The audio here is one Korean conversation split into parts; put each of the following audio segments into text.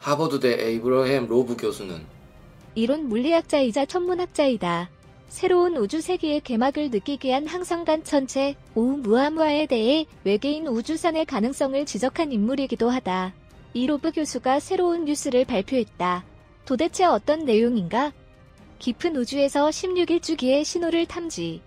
하버드대 에이브러햄 로브 교수는 이론 물리학자이자 천문학자이다. 새로운 우주 세계의 개막을 느끼게 한 항성간 천체 오umu아무아에 대해 외계인 우주선의 가능성을 지적한 인물이기도 하다. 이 로브 교수가 새로운 뉴스를 발표했다. 도대체 어떤 내용인가? 깊은 우주에서 16일 주기의 신호를 탐지.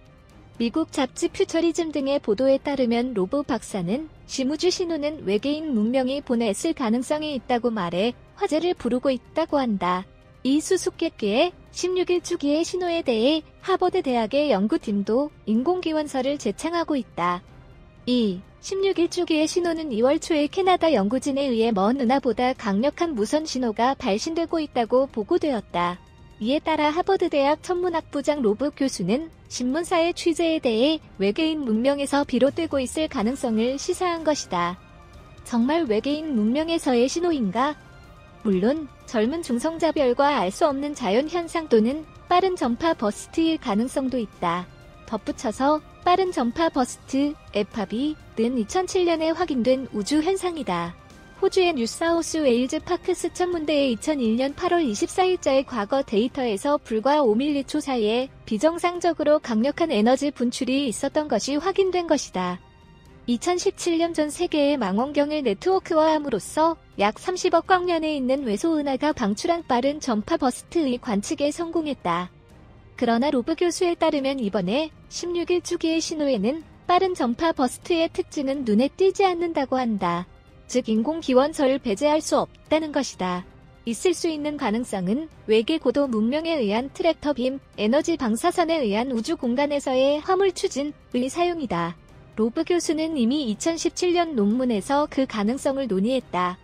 미국 잡지 퓨처리즘 등의 보도에 따르면 로브 박사는 심우주 신호는 외계인 문명이 보냈을 가능성이 있다고 말해 화제를 부르고 있다고 한다. 이 수수께끼의 16일 주기의 신호에 대해 하버드 대학의 연구팀도 인공기원설을 제창하고 있다. 이 16일 주기의 신호는 2월 초에 캐나다 연구진에 의해 먼 은하보다 강력한 무선 신호가 발신되고 있다고 보고되었다. 이에 따라 하버드 대학 천문학부장 로브 교수는 신문사의 취재에 대해 외계인 문명에서 비롯되고 있을 가능성을 시사한 것이다. 정말 외계인 문명에서의 신호인가? 물론 젊은 중성자별과 알 수 없는 자연현상 또는 빠른 전파 버스트일 가능성도 있다. 덧붙여서 빠른 전파 버스트, FRB는 2007년에 확인된 우주현상이다. 호주의 뉴사우스 웨일즈 파크스 천문대의 2001년 8월 24일자의 과거 데이터에서 불과 5m초 사이에 비정상적으로 강력한 에너지 분출이 있었던 것이 확인된 것이다. 2017년 전 세계의 망원경을 네트워크화함으로써 약 30억 광년에 있는 외소은하가 방출한 빠른 전파 버스트의 관측에 성공했다. 그러나 로브 교수에 따르면 이번에 16일 주기의 신호에는 빠른 전파 버스트의 특징은 눈에 띄지 않는다고 한다. 즉 인공기원설을 배제할 수 없다는 것이다. 있을 수 있는 가능성은 외계 고도 문명에 의한 트랙터 빔, 에너지 방사선에 의한 우주 공간에서의 화물 추진의 사용이다. 로브 교수는 이미 2017년 논문에서 그 가능성을 논의했다.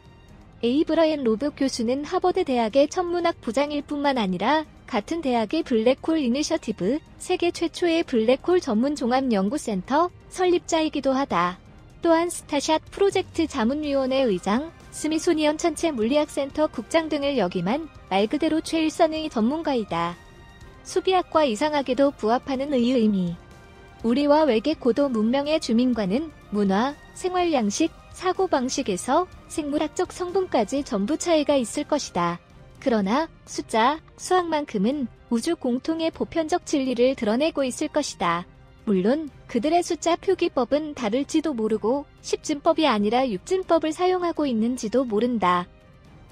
에이브러햄 로브 교수는 하버드 대학의 천문학 부장일 뿐만 아니라 같은 대학의 블랙홀 이니셔티브, 세계 최초의 블랙홀 전문 종합연구센터 설립자이기도 하다. 또한 스타샷 프로젝트 자문위원회 의장, 스미소니언 천체 물리학센터 국장 등을 역임한 말 그대로 최일선의 전문가이다. 수비학과 이상하게도 부합하는 의 의미. 우리와 외계 고도 문명의 주민과는 문화, 생활 양식, 사고방식에서 생물학적 성분까지 전부 차이가 있을 것이다. 그러나 숫자, 수학만큼은 우주 공통의 보편적 진리를 드러내고 있을 것이다. 물론 그들의 숫자 표기법은 다를지도 모르고 10진법이 아니라 6진법을 사용하고 있는지도 모른다.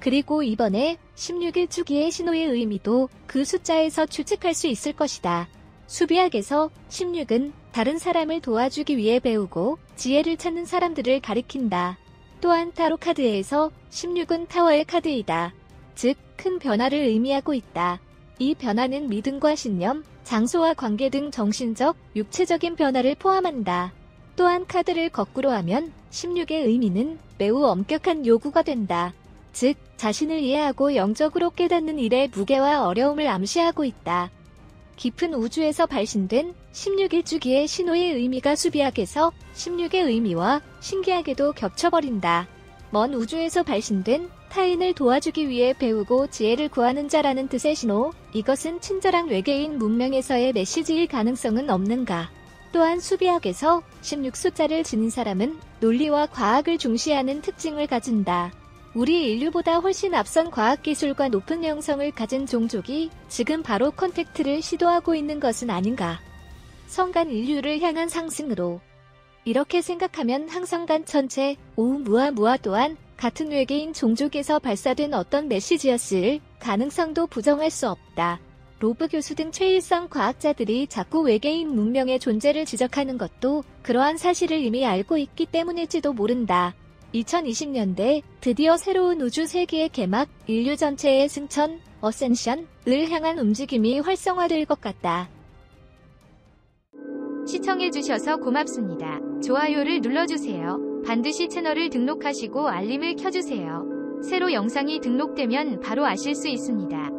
그리고 이번에 16일 주기의 신호의 의미도 그 숫자에서 추측할 수 있을 것이다. 수비학에서 16은 다른 사람을 도와주기 위해 배우고 지혜를 찾는 사람들을 가리킨다. 또한 타로 카드에서 16은 타워의 카드이다. 즉, 큰 변화를 의미하고 있다. 이 변화는 믿음과 신념, 장소와 관계 등 정신적, 육체적인 변화를 포함한다. 또한 카드를 거꾸로 하면 16의 의미는 매우 엄격한 요구가 된다. 즉, 자신을 이해하고 영적으로 깨닫는 일의 무게와 어려움을 암시하고 있다. 깊은 우주에서 발신된 16일 주기의 신호의 의미가 수비학에서 16의 의미와 신기하게도 겹쳐버린다. 먼 우주에서 발신된 타인을 도와주기 위해 배우고 지혜를 구하는 자라는 뜻의 신호, 이것은 친절한 외계인 문명에서의 메시지일 가능성은 없는가? 또한 수비학에서 16 숫자를 지닌 사람은 논리와 과학을 중시하는 특징을 가진다. 우리 인류보다 훨씬 앞선 과학기술과 높은 영성을 가진 종족이 지금 바로 컨택트를 시도하고 있는 것은 아닌가? 성간 인류를 향한 상승으로. 이렇게 생각하면 항성간 천체 오umu아무아 또한 같은 외계인 종족에서 발사된 어떤 메시지였을 가능성도 부정할 수 없다. 로브 교수 등 최일선 과학자들이 자꾸 외계인 문명의 존재를 지적하는 것도 그러한 사실을 이미 알고 있기 때문일지도 모른다. 2020년대 드디어 새로운 우주 세계의 개막, 인류 전체의 승천, 어센션을 향한 움직임이 활성화될 것 같다. 시청해주셔서 고맙습니다. 좋아요를 눌러주세요. 반드시 채널을 등록하시고 알림을 켜주세요. 새로 영상이 등록되면 바로 아실 수 있습니다.